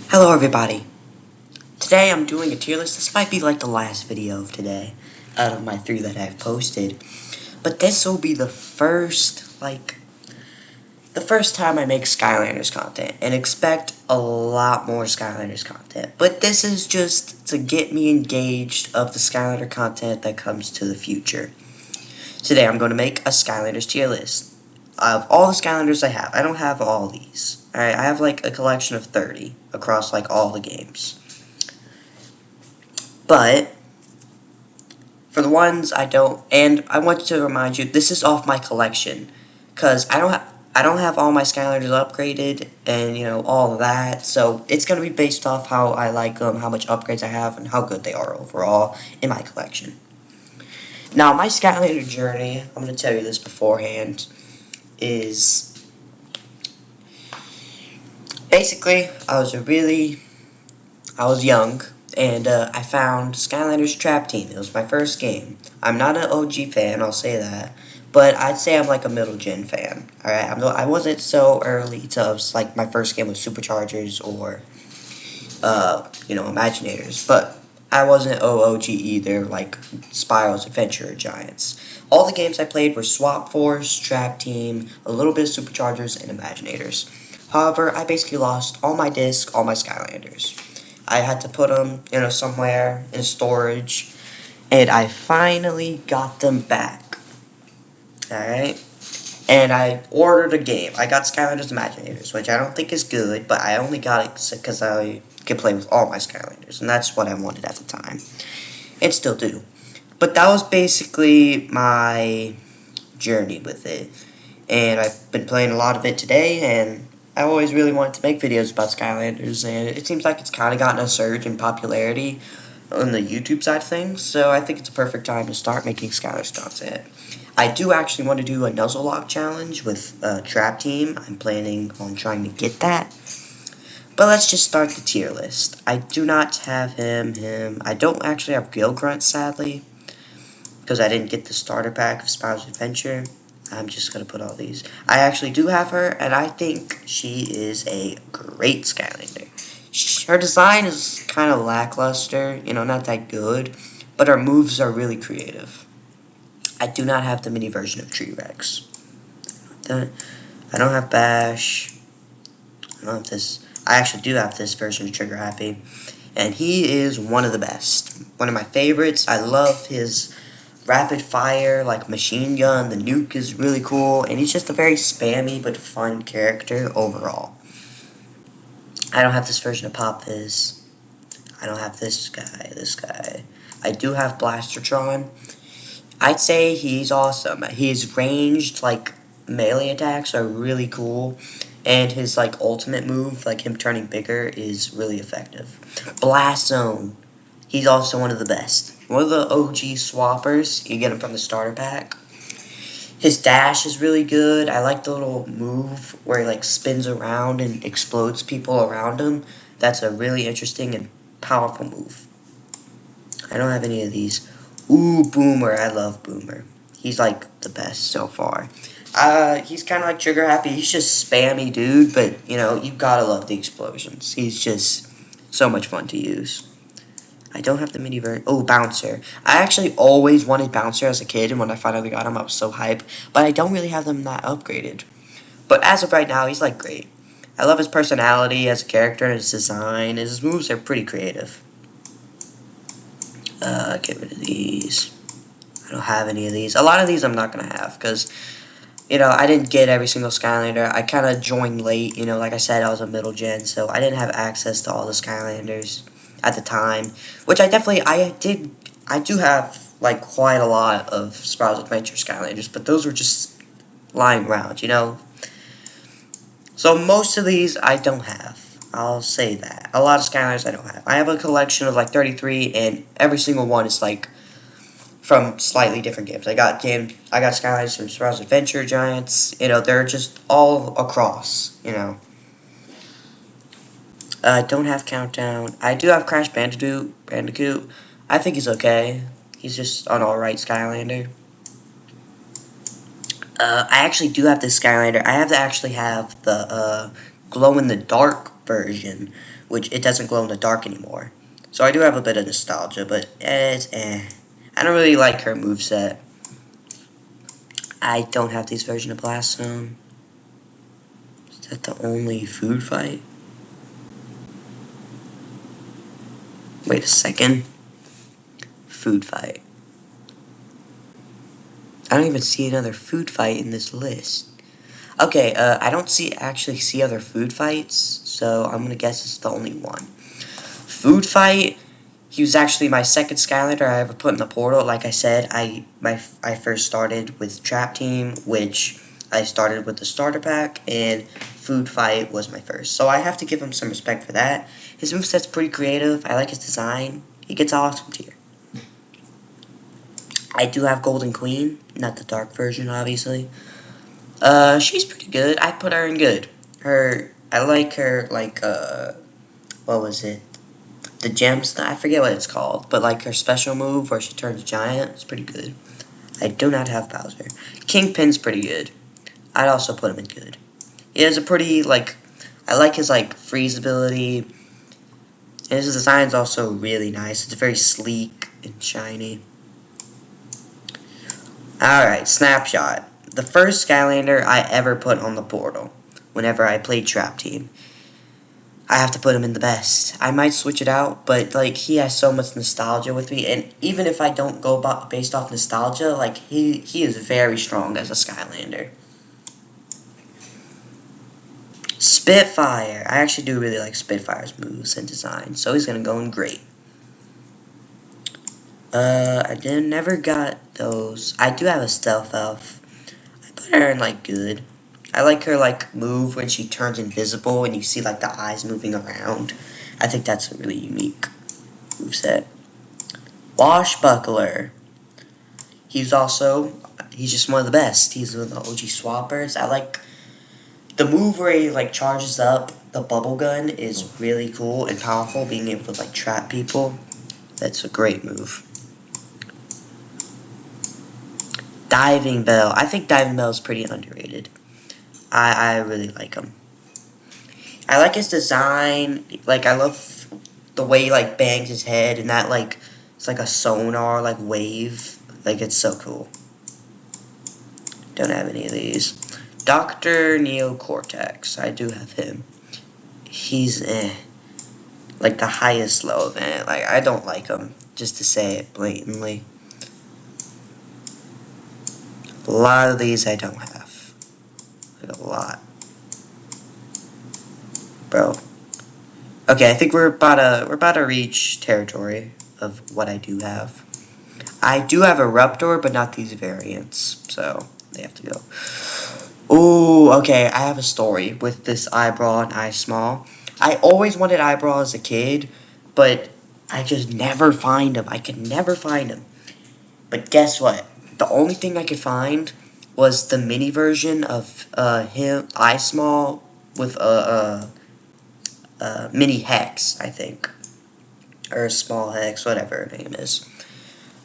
Hello everybody. Today I'm doing a tier list. This might be like the last video of today out of my 3 that I've posted. But this will be the first time I make Skylanders content, and expect a lot more Skylanders content. But this is just to get me engaged of the Skylander content that comes to the future. Today I'm going to make a Skylanders tier list of all the Skylanders I have. I don't have all these. Alright, I have like a collection of 30 across like all the games. But for the ones I don't, and I want to remind you, this is off my collection, because I don't have all my Skylanders upgraded, and all of that. So it's gonna be based off how I like them, how much upgrades I have, and how good they are overall in my collection. Now my Skylander journey, I'm gonna tell you this beforehand, is basically I was young. And I found Skylanders Trap Team. It was my first game. I'm not an OG fan, I'll say that. But I'd say I'm like a middle gen fan. Alright, I wasn't so early to, like, my first game was Superchargers or, Imaginators. But I wasn't OG either, like Spiral's Adventure or Giants. All the games I played were Swap Force, Trap Team, a little bit of Superchargers, and Imaginators. However, I basically lost all my discs, all my Skylanders. I had to put them, somewhere in storage, and I finally got them back. Alright? And I ordered a game. I got Skylanders Imaginators, which I don't think is good, but I only got it because I could play with all my Skylanders, and that's what I wanted at the time. And still do. But that was basically my journey with it. And I've been playing a lot of it today, and I always really wanted to make videos about Skylanders, and it seems like it's kind of gotten a surge in popularity on the YouTube side of things, so I think it's a perfect time to start making Skylanders content. I do actually want to do a Nuzzle Lock challenge with Trap Team. I'm planning on trying to get that. But let's just start the tier list. I do not have him. I don't actually have Gil Grunt, sadly, because I didn't get the starter pack of Spiral's Adventure. I'm just going to put all these. I actually do have her, and I think she is a great Skylander. Her design is kind of lackluster, not that good, but her moves are really creative. I do not have the mini version of T-Rex. I don't have Bash. I don't have this. I actually do have this version of Trigger Happy, and he is one of the best. One of my favorites. I love his rapid fire, like machine gun. The nuke is really cool, and he's just a very spammy but fun character overall. I don't have this version of Pop Fizz. I don't have this guy. I do have Blastertron. I'd say he's awesome. His ranged, like, melee attacks are really cool, and his, like, ultimate move, like him turning bigger, is really effective. Blast Zone. He's also one of the best. One of the OG swappers. You get him from the starter pack. His dash is really good. I like the little move where he like spins around and explodes people around him. That's a really interesting and powerful move. I don't have any of these. Ooh, Boomer. I love Boomer. He's like the best so far. He's kind of like Trigger Happy. He's just spammy dude, but you gotta love the explosions. He's just so much fun to use. I don't have the mini version. Oh, Bouncer. I actually always wanted Bouncer as a kid, and when I finally got him, I was so hyped. But I don't really have them that upgraded. But as of right now, he's, like, great. I love his personality as a character and his design. His moves are pretty creative. Get rid of these. I don't have any of these. A lot of these I'm not going to have, because, I didn't get every single Skylander. I kind of joined late. Like I said, I was a middle gen, so I didn't have access to all the Skylanders at the time, which I do have, like, quite a lot of Spiral's Adventure Skylanders, but those were just lying around, So most of these I don't have. I'll say that. A lot of Skylanders I don't have. I have a collection of, like, 33, and every single one is, like, from slightly different games. I got Skylanders from Spiral's Adventure, Giants, they're just all across, I don't have Countdown. I do have Crash Bandicoot. I think he's okay. He's just an alright Skylander. I actually do have this Skylander. I actually have the glow-in-the-dark version, which it doesn't glow in the dark anymore. So I do have a bit of nostalgia, but it's eh. I don't really like her moveset. I don't have this version of Blast Zone. Is that the only food fight? Wait a second. Food fight. I don't even see another food fight in this list. Okay, I don't actually see other food fights, so I'm gonna guess it's the only one. Food fight. He was actually my second Skylander I ever put in the portal. Like I said, I first started with Trap Team, which I started with the starter pack, and Food Fight was my first. So I have to give him some respect for that. His moveset's pretty creative. I like his design. He gets awesome tier. I do have Golden Queen, not the dark version, obviously. She's pretty good. I put her in good. I like her, like, what was it? The gems, I forget what it's called, but like her special move where she turns giant is pretty good. I do not have Bowser. Kingpin's pretty good. I'd also put him in good. He has a pretty, like, I like his, like, freeze ability. And his design's also really nice. It's very sleek and shiny. Alright, Snapshot. The first Skylander I ever put on the portal whenever I played Trap Team. I have to put him in the best. I might switch it out, but like he has so much nostalgia with me, and even if I don't go based off nostalgia, like he is very strong as a Skylander. Spitfire. I actually do really like Spitfire's moves and design, so he's gonna go in great. I never got those. I do have a Stealth Elf. I put her in like good. I like her, like, move when she turns invisible and you see, like, the eyes moving around. I think that's a really unique moveset. Washbuckler. He's just one of the best. He's one of the OG swappers. I like the move where he, like, charges up the bubble gun is really cool and powerful, being able to, like, trap people. That's a great move. Diving Bell. I think Diving Bell is pretty underrated. I really like him. I like his design. Like, I love the way he, like, bangs his head and that, like, it's like a sonar, like, wave. Like, it's so cool. Don't have any of these. Dr. Neocortex. I do have him. He's, like, the highest low of it. Like, I don't like him, just to say it blatantly. A lot of these I don't have. Like a lot. Bro. Okay, I think we're about to reach territory of what I do have. I do have a Ruptor, but not these variants, so they have to go. Ooh, okay, I have a story with this Eyebrow and Eye Small. I always wanted Eyebrow as a kid, but I just never find him. I could never find him. But guess what? The only thing I could find was the mini version of him, Eye Small, with mini Hex, I think. Or Small Hex, whatever her name is.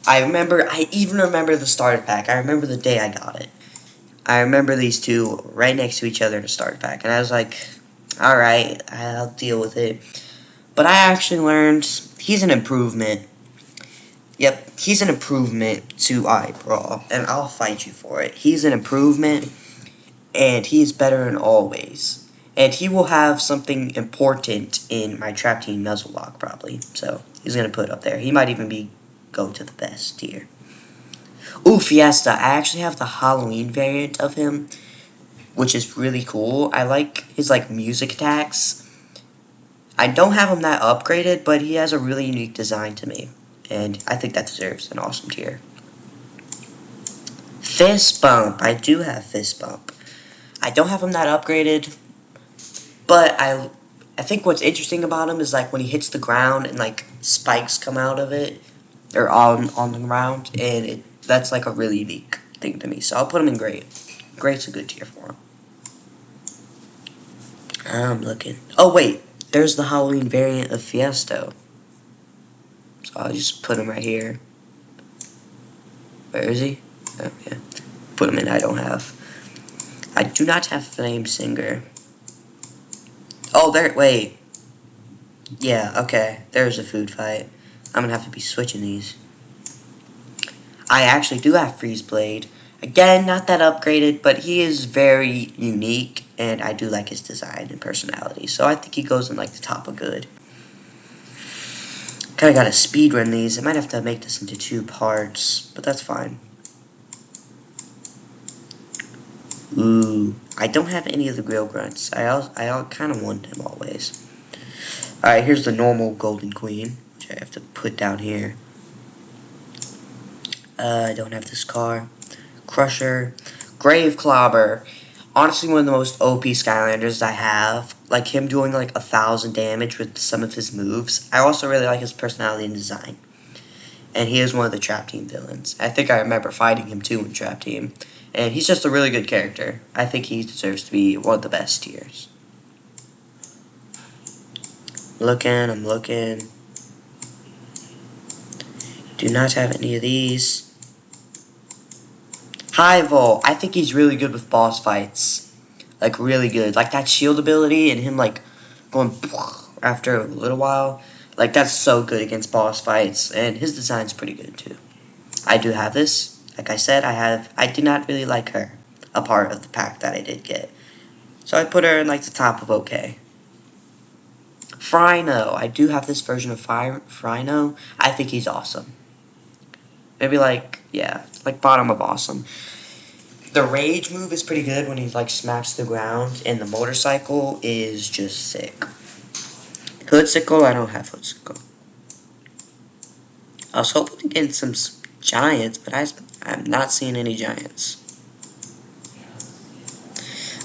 I even remember the starter pack. I remember the day I got it. I remember these two right next to each other in the starter pack. And I was like, alright, I'll deal with it. But I actually learned he's an improvement. Yep, he's an improvement to Eyebrow, and I'll fight you for it. He's an improvement, and he's better in all ways. And he will have something important in my Trap Team Nuzlocke, probably. So, he's going to put it up there. He might even go to the best tier. Ooh, Fiesta. I actually have the Halloween variant of him, which is really cool. I like his, like, music attacks. I don't have him that upgraded, but he has a really unique design to me. And I think that deserves an awesome tier. Fist Bump. I do have Fist Bump. I don't have him that upgraded. But I think what's interesting about him is like when he hits the ground and like spikes come out of it. Or on the ground. And that's like a really unique thing to me. So I'll put him in great. Great's a good tier for him. I'm looking. Oh wait. There's the Halloween variant of Fiesto. So I'll just put him right here. Where is he? Oh, yeah. Put him in I don't have. I do not have Flame Singer. Oh, there, wait. Yeah, okay. There's a food fight. I'm gonna have to be switching these. I actually do have Freeze Blade. Again, not that upgraded, but he is very unique, and I do like his design and personality. So I think he goes in like the top of good. Kinda gotta speedrun these. I might have to make this into 2 parts, but that's fine. Ooh, I don't have any of the grill grunts. I kind of want them always. Alright, here's the normal Golden Queen, which I have to put down here. I don't have this car. Crusher. Grave Clobber. Honestly, one of the most OP Skylanders I have. Like him doing like 1,000 damage with some of his moves. I also really like his personality and design. And he is one of the Trap Team villains. I think I remember fighting him too in Trap Team. And he's just a really good character. I think he deserves to be one of the best tiers. I'm looking. Do not have any of these. High Volt. I think he's really good with boss fights. Like, really good. Like, that shield ability and him, like, going after a little while. Like, that's so good against boss fights. And his design's pretty good, too. I do have this. Like I said, I did not really like her. A part of the pack that I did get. So I put her in, like, the top of okay. Frino. I do have this version of Frino. I think he's awesome. Maybe, like, yeah, like bottom of awesome. The rage move is pretty good when he like smacks the ground, and the motorcycle is just sick. Hoodsicle, I don't have Hoodsicle. I was hoping to get some giants, but I'm not seeing any giants.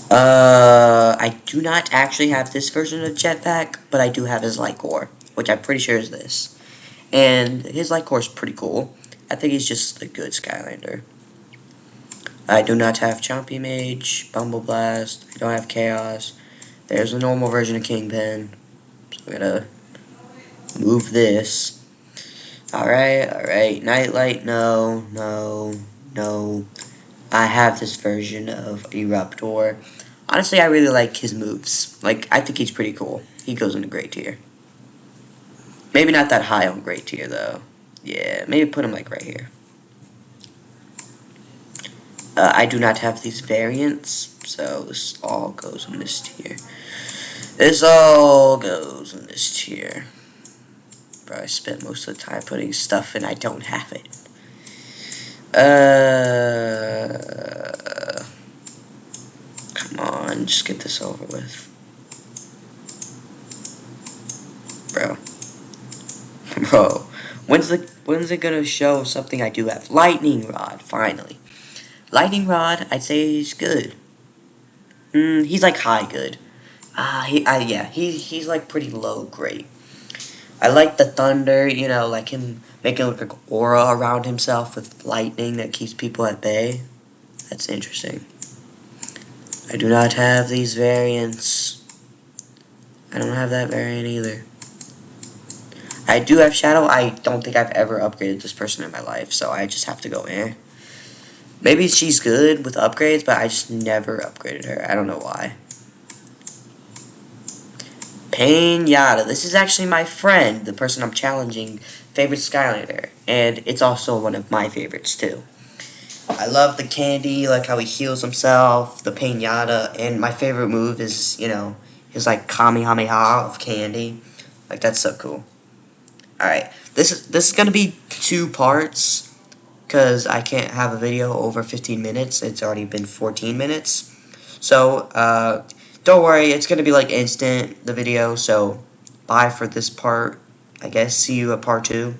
I do not actually have this version of Jetpack, but I do have his Lycor, which I'm pretty sure is this. And his Lycor is pretty cool. I think he's just a good Skylander. I do not have Chompy Mage, Bumble Blast, I don't have Chaos. There's a normal version of Kingpin. So I'm gonna move this. Alright. Nightlight, no. I have this version of Eruptor. Honestly, I really like his moves. Like, I think he's pretty cool. He goes into great tier. Maybe not that high on great tier, though. Yeah, maybe put him, like, right here. I do not have these variants, so this all goes in this tier. This all goes in this tier. Bro, I spent most of the time putting stuff and I don't have it. Come on, just get this over with. Bro, when's it gonna show something I do have? Lightning Rod, finally. Lightning Rod, I'd say he's good. He's like high good. Yeah, he's like pretty low great. I like the thunder, you know, like him making like an aura around himself with lightning that keeps people at bay. That's interesting. I do not have these variants. I don't have that variant either. I do have Shadow. I don't think I've ever upgraded this person in my life, so I just have to go eh. Maybe she's good with upgrades, but I just never upgraded her. I don't know why. Pinata. This is actually my friend, the person I'm challenging, favorite Skylander. And it's also one of my favorites, too. I love the candy, like how he heals himself, the Pinata, and my favorite move is, you know, his, like, Kamehameha of candy. Like, that's so cool. Alright, this is going to be 2 parts. Because I can't have a video over 15 minutes. It's already been 14 minutes. So, don't worry. It's going to be, like, instant, the video. So, bye for this part. I guess. See you at part 2.